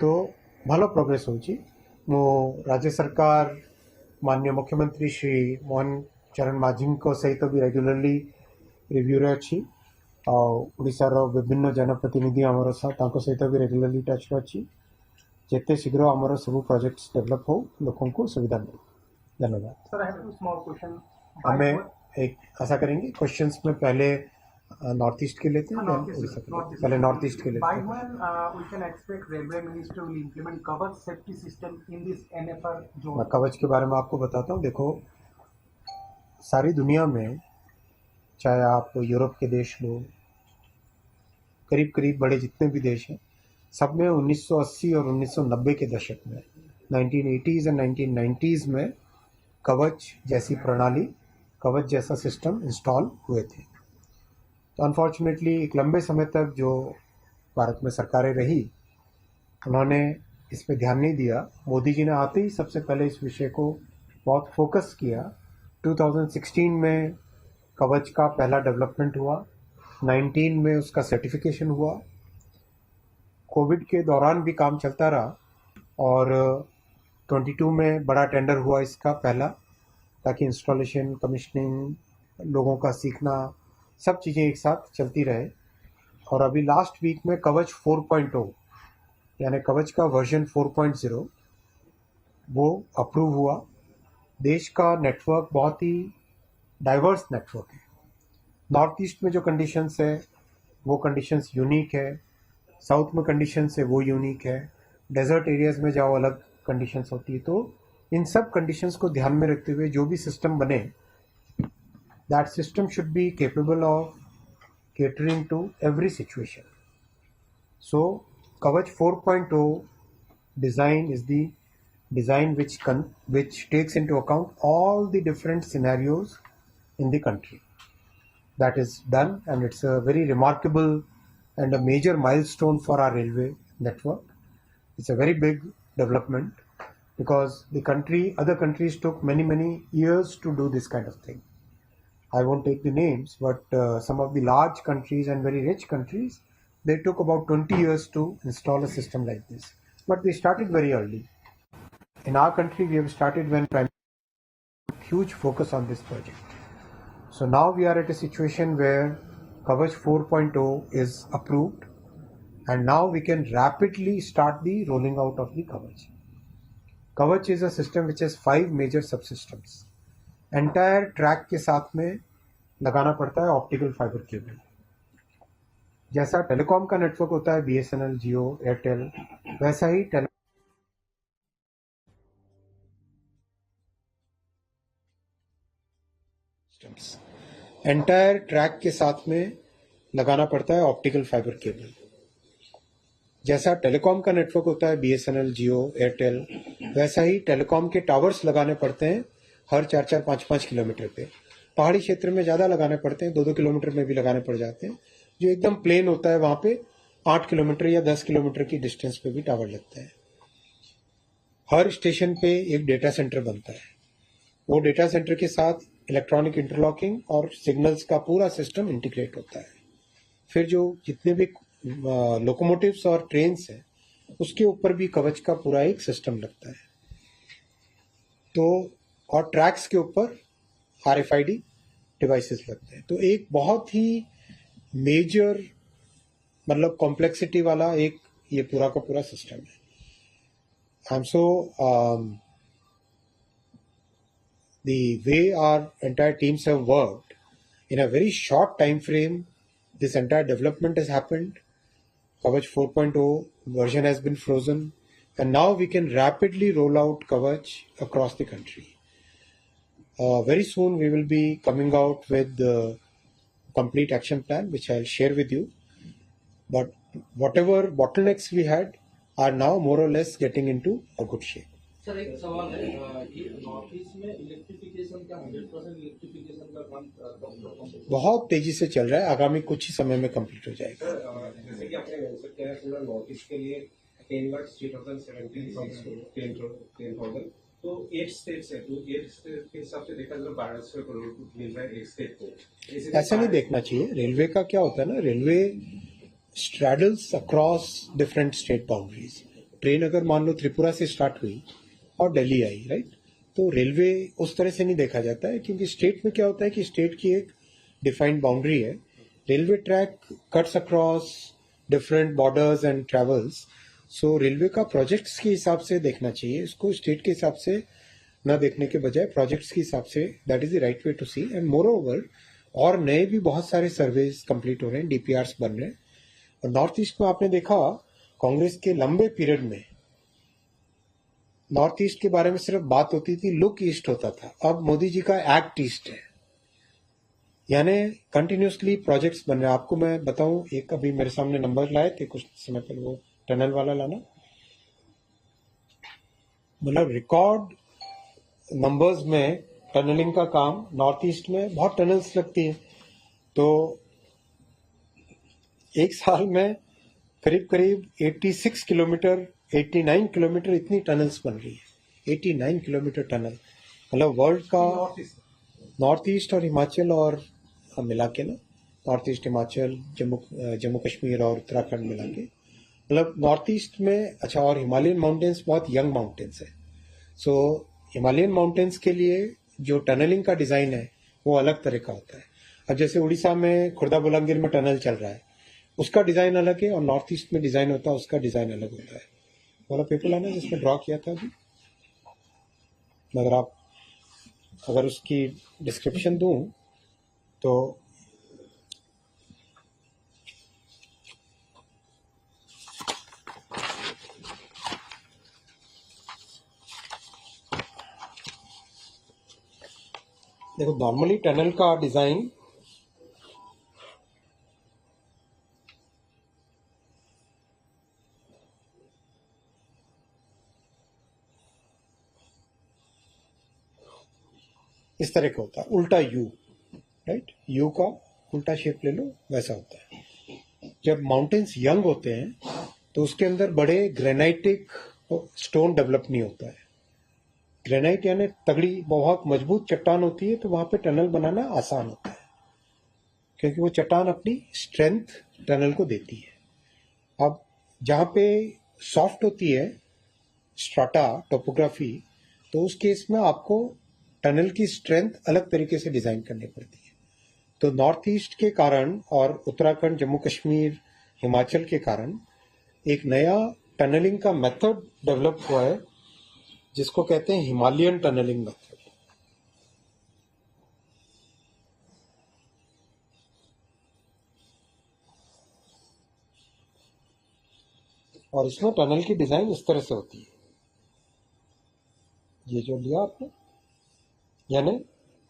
तो भल प्रोग्रेस होची। मो राज्य सरकार माननीय मुख्यमंत्री श्री मोहन चरण माझी सहित भी रेगुलरली रिव्यू रे अच्छी ओडिशार विभिन्न जनप्रतिनिधि आमर सहित भी रेगुलरली टच अच्छी। जिते शीघ्र आमर सब प्रोजेक्ट्स डेवलप हो लोगों को सुविधा मिले। धन्यवाद। Sir, I have two small question. हमें एक ऐसा करेंगे क्वेश्चंस में पहले नॉर्थ ईस्ट के लेते हैं, पहले नॉर्थ ईस्ट के लेते By हैं। when we can expect Railway Ministry will implement Kavach safety system in this NFR zone? मैं कवच के बारे में आपको बताता हूँ। देखो, सारी दुनिया में चाहे आप यूरोप के देश लो, करीब करीब बड़े जितने भी देश हैं, सब में 1980 और 1990 के दशक में 1980s एंड 1990s में कवच जैसी प्रणाली, कवच जैसा सिस्टम इंस्टॉल हुए थे। तो अनफॉर्चुनेटली एक लंबे समय तक जो भारत में सरकारें रही, उन्होंने इस पे ध्यान नहीं दिया। मोदी जी ने आते ही सबसे पहले इस विषय को बहुत फोकस किया। 2016 में कवच का पहला डेवलपमेंट हुआ, 19 में उसका सर्टिफिकेशन हुआ। कोविड के दौरान भी काम चलता रहा और 22 में बड़ा टेंडर हुआ इसका पहला, ताकि इंस्टॉलेशन, कमीशनिंग, लोगों का सीखना, सब चीज़ें एक साथ चलती रहे। और अभी लास्ट वीक में कवच 4.0 यानी कवच का वर्जन 4.0 वो अप्रूव हुआ। देश का नेटवर्क बहुत ही डाइवर्स नेटवर्क है। नॉर्थ ईस्ट में जो कंडीशंस है वो कंडीशंस यूनिक है, साउथ में कंडीशंस है वो यूनिक है, डेजर्ट एरियाज में जाओ अलग कंडीशंस होती है। तो इन सब कंडीशंस को ध्यान में रखते हुए जो भी सिस्टम बने, that system should be capable of catering to every situation. So Kavach 4.0 design is the design which takes into account all the different scenarios in the country. That is done, and it's a very remarkable and a major milestone for our railway network. It's a very big development because other countries took many years to do this kind of thing. I won't take the names, but some of the large countries and very rich countries, they took about 20 years to install a system like this. But they started very early. In our country, we have started when Prime Minister put huge focus on this project. So now we are at a situation where Kavach 4.0 is approved, and now we can rapidly start the rolling out of the Kavach. Kavach is a system which has 5 major subsystems. Entire track के साथ में लगाना पड़ता है optical fibre cable. जैसा telecom का network होता है बीएसएनएल, जियो, एयरटेल, वैसा ही एंटायर ट्रैक के साथ में लगाना पड़ता है ऑप्टिकल फाइबर केबल। जैसा टेलीकॉम का नेटवर्क होता है बीएसएनएल, जियो, एयरटेल, वैसा ही टेलीकॉम के टावर्स लगाने पड़ते हैं हर 4-4, 5-5 किलोमीटर पे। पहाड़ी क्षेत्र में ज़्यादा लगाने पड़ते हैं, 2-2 किलोमीटर में भी लगाने पड़ जाते हैं। जो एकदम प्लेन होता है वहाँ पे 8 किलोमीटर या 10 किलोमीटर की डिस्टेंस पे भी टावर लगता है। हर स्टेशन पे एक डेटा सेंटर बनता है। वो डेटा सेंटर के साथ इलेक्ट्रॉनिक इंटरलॉकिंग और सिग्नल्स का पूरा सिस्टम इंटीग्रेट होता है। फिर जो जितने भी लोकोमोटिव्स और ट्रेन्स हैं, उसके ऊपर भी कवच का पूरा एक सिस्टम लगता है। तो और ट्रैक्स के ऊपर RFID डिवाइसेस लगते हैं। तो एक बहुत ही मेजर, मतलब कॉम्प्लेक्सिटी वाला एक ये पूरा का पूरा सिस्टम है। I am so the way our entire teams have worked in a very short time frame, this entire development has happened. Kavach 4.0 version has been frozen, and now we can rapidly roll out Kavach across the country. Very soon we will be coming out with the complete action plan, which I'll share with you. But whatever bottlenecks we had are now more or less getting into a good shape. Sir, एक सवाल है कि north east में electrification का 100% electrification का काम बहुत तेजी से चल रहा है, आगामी कुछ ही समय में कंप्लीट हो जाएगा। जैसे कि आपने मेंशन किया है पूरा नॉर्थ ईस्ट के लिए 10 लाख 10,000, तो 8 स्टेट्स है, तो 8 स्टेट के हिसाब से देखा जाए 1200 करोड़ मिल रहा है एक स्टेट को। ऐसा नहीं देखना चाहिए। रेलवे का क्या होता है ना, railway straddles across different state boundaries. Train अगर मान लो त्रिपुरा से स्टार्ट हुई और दिल्ली आई, राइट, तो रेलवे उस तरह से नहीं देखा जाता है, क्योंकि स्टेट में क्या होता है कि स्टेट की एक डिफाइंड बाउंड्री है. Railway track cuts across different borders and travels. So railway का प्रोजेक्ट्स के हिसाब से देखना चाहिए, इसको स्टेट के हिसाब से न देखने के बजाय प्रोजेक्ट्स के हिसाब से. That is the right way to see. And moreover और नए भी बहुत सारे सर्वेज कंप्लीट हो रहे हैं, डीपीआरस बन रहे हैं. और नॉर्थ ईस्ट में आपने देखा कांग्रेस के लंबे पीरियड में नॉर्थ ईस्ट के बारे में सिर्फ बात होती थी, लुक ईस्ट होता था. अब मोदी जी का एक्ट ईस्ट है, यानी कंटिन्यूसली प्रोजेक्ट्स बन रहे हैं. आपको मैं बताऊं, एक अभी मेरे सामने नंबर लाए थे कुछ समय पहले, वो टनल वाला लाना, मतलब रिकॉर्ड नंबर्स में टनलिंग का काम. नॉर्थ ईस्ट में बहुत टनल्स लगती हैं, तो एक साल में करीब करीब 86 किलोमीटर 89 किलोमीटर इतनी टनल्स बन रही है. 89 किलोमीटर टनल, मतलब वर्ल्ड का नॉर्थ ईस्ट और हिमाचल और मिला के ना, नॉर्थ ईस्ट हिमाचल जम्मू कश्मीर और उत्तराखंड मिला के, मतलब नॉर्थ ईस्ट में. अच्छा, और हिमालयन माउंटेन्स बहुत यंग माउंटेन्स है. सो हिमालयन माउंटेन्स के लिए जो टनलिंग का डिजाइन है वो अलग तरह का होता है. अब जैसे उड़ीसा में खुर्दा बुलंदीर में टनल चल रहा है, उसका डिजाइन अलग है, और नॉर्थ ईस्ट में डिजाइन होता है, उसका डिजाइन अलग होता है. वाला पेपर लाना जिसमें ड्रॉ किया था अभी, मगर आप अगर उसकी डिस्क्रिप्शन दूं तो देखो, नॉर्मली टनल का डिजाइन इस तरह का होता है, उल्टा यू, राइट, यू का उल्टा शेप ले लो, वैसा होता है. जब माउंटेन्स यंग होते हैं तो उसके अंदर बड़े ग्रेनाइटिक स्टोन डेवलप नहीं होता है. ग्रेनाइट यानी तगड़ी बहुत मजबूत चट्टान होती है, तो वहां पे टनल बनाना आसान होता है, क्योंकि वो चट्टान अपनी स्ट्रेंथ टनल को देती है. अब जहां पे सॉफ्ट होती है स्ट्राटा टोपोग्राफी, तो उस केस में आपको टनल की स्ट्रेंथ अलग तरीके से डिजाइन करनी पड़ती है. तो नॉर्थ ईस्ट के कारण और उत्तराखंड जम्मू कश्मीर हिमाचल के कारण एक नया टनलिंग का मेथड डेवलप हुआ है, जिसको कहते हैं हिमालयन टनलिंग मेथड. और इसमें टनल की डिजाइन इस तरह से होती है, ये जो लिया आपने, यानी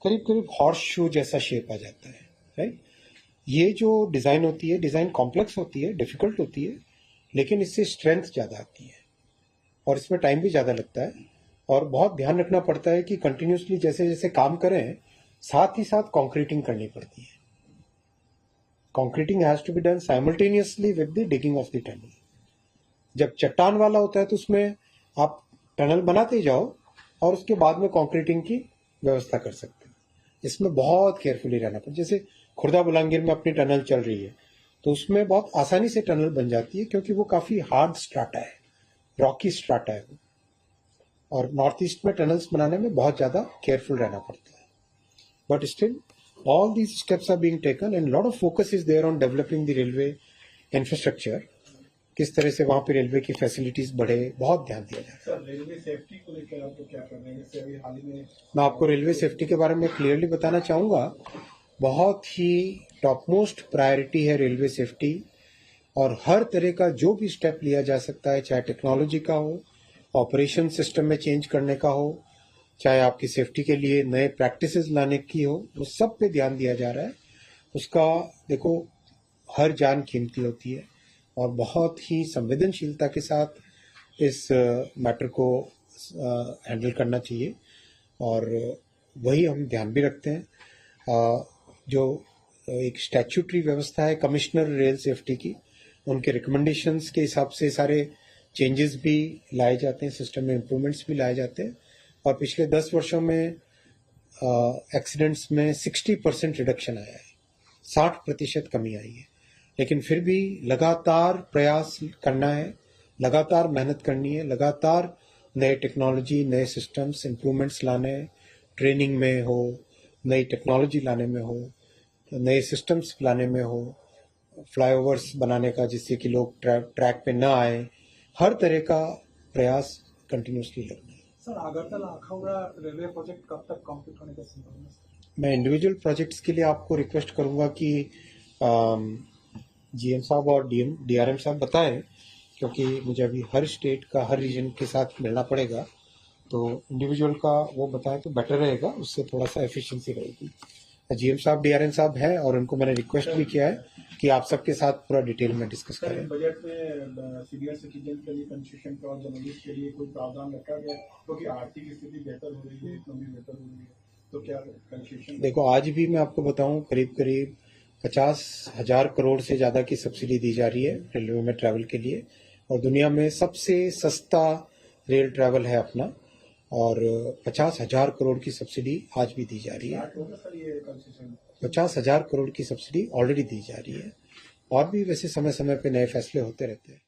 करीब करीब हॉर्स शू जैसा शेप आ जाता है, राइट. ये जो डिजाइन होती है, डिजाइन कॉम्प्लेक्स होती है, डिफिकल्ट होती है, लेकिन इससे स्ट्रेंथ ज्यादा आती है और इसमें टाइम भी ज्यादा लगता है. और बहुत ध्यान रखना पड़ता है कि कंटिन्यूसली जैसे जैसे काम करें, साथ ही साथ कॉन्क्रीटिंग करनी पड़ती है. Concreting has to be done simultaneously with the digging of the tunnel. जब चट्टान वाला होता है तो उसमें आप टनल बनाते जाओ और उसके बाद में कॉन्क्रीटिंग की व्यवस्था कर सकते हैं. इसमें बहुत केयरफुली रहना पड़ता है. जैसे खुर्दा बुलंदीर में अपनी टनल चल रही है, तो उसमें बहुत आसानी से टनल बन जाती है, क्योंकि वो काफी हार्ड स्ट्राटा है, रॉकी स्ट्राटा है वो. और नॉर्थ ईस्ट में टनल्स बनाने में बहुत ज्यादा केयरफुल रहना पड़ता है. But still all these steps are being taken and lot of focus is there on developing the railway infrastructure. किस तरह से वहां पे रेलवे की फैसिलिटीज बढ़े, बहुत ध्यान दिया जाए. सर, रेलवे सेफ्टी को लेकर आप लोग क्या कर रहे हैं? जैसे अभी हाल ही में मैं आपको रेलवे सेफ्टी के बारे में क्लियरली बताना चाहूंगा. बहुत ही टॉप मोस्ट प्रायोरिटी है रेलवे सेफ्टी, और हर तरह का जो भी स्टेप लिया जा सकता है, चाहे टेक्नोलॉजी का हो, ऑपरेशन सिस्टम में चेंज करने का हो, चाहे आपकी सेफ्टी के लिए नए प्रैक्टिसेस लाने की हो, वो सब पे ध्यान दिया जा रहा है. उसका देखो, हर जान कीमती होती है और बहुत ही संवेदनशीलता के साथ इस मैटर को हैंडल करना चाहिए, और वही हम ध्यान भी रखते हैं. जो एक स्टैट्यूटरी व्यवस्था है कमिश्नर रेल सेफ्टी की, उनके रिकमेंडेशंस के हिसाब से सारे चेंजेस भी लाए जाते हैं, सिस्टम में इम्प्रूवमेंट्स भी लाए जाते हैं. और पिछले 10 वर्षों में एक्सीडेंट्स में 60% रिडक्शन आया है, 60% कमी आई है. लेकिन फिर भी लगातार प्रयास करना है लगातार मेहनत करनी है, लगातार नए टेक्नोलॉजी, नए सिस्टम्स, इम्प्रूवमेंट्स लाने हैं, ट्रेनिंग में हो, नई टेक्नोलॉजी लाने में हो, नए सिस्टम्स लाने में हो, फ्लाईओवर्स बनाने का जिससे कि लोग ट्रैक पे ना आए, हर तरह का प्रयास कंटिन्यूसली लगना है। सर अगरतला अखाउड़ा रेलवे प्रोजेक्ट कब तक कंप्लीट होने का संभावना है? मैं इंडिविजुअल प्रोजेक्ट्स के लिए आपको रिक्वेस्ट करूंगा कि जीएम साहब और डीआरएम साहब बताएं, क्योंकि मुझे अभी हर स्टेट का, हर रीजन के साथ मिलना पड़ेगा, तो इंडिविजुअल का वो बताएं तो बेटर रहेगा, उससे थोड़ा सा एफिशिएंसी रहेगी। जीएम साहब, डीआरएम साहब हैं और उनको मैंने रिक्वेस्ट भी किया है कि आप सबके साथ पूरा डिटेल में डिस्कस सर करें। बजट में सीनियर सिटीजन के लिए कंसेशन और जर्नलिस्ट के लिए कोई प्रावधान रखा गया क्योंकि आर्थिक स्थिति बेहतर हो रही है, इकोनॉमी बेहतर हो रही है, तो क्या कंसेशन? देखो, आज भी मैं आपको बताऊं करीब करीब 50,000 करोड़ से ज्यादा की सब्सिडी दी जा रही है रेलवे में ट्रैवल के लिए, और दुनिया में सबसे सस्ता रेल ट्रैवल है अपना, और 50,000 करोड़ की सब्सिडी आज भी दी जा रही है। सर ये कंसेशन 50,000 करोड़ की सब्सिडी ऑलरेडी दी जा रही है, और भी वैसे समय समय पे नए फैसले होते रहते हैं।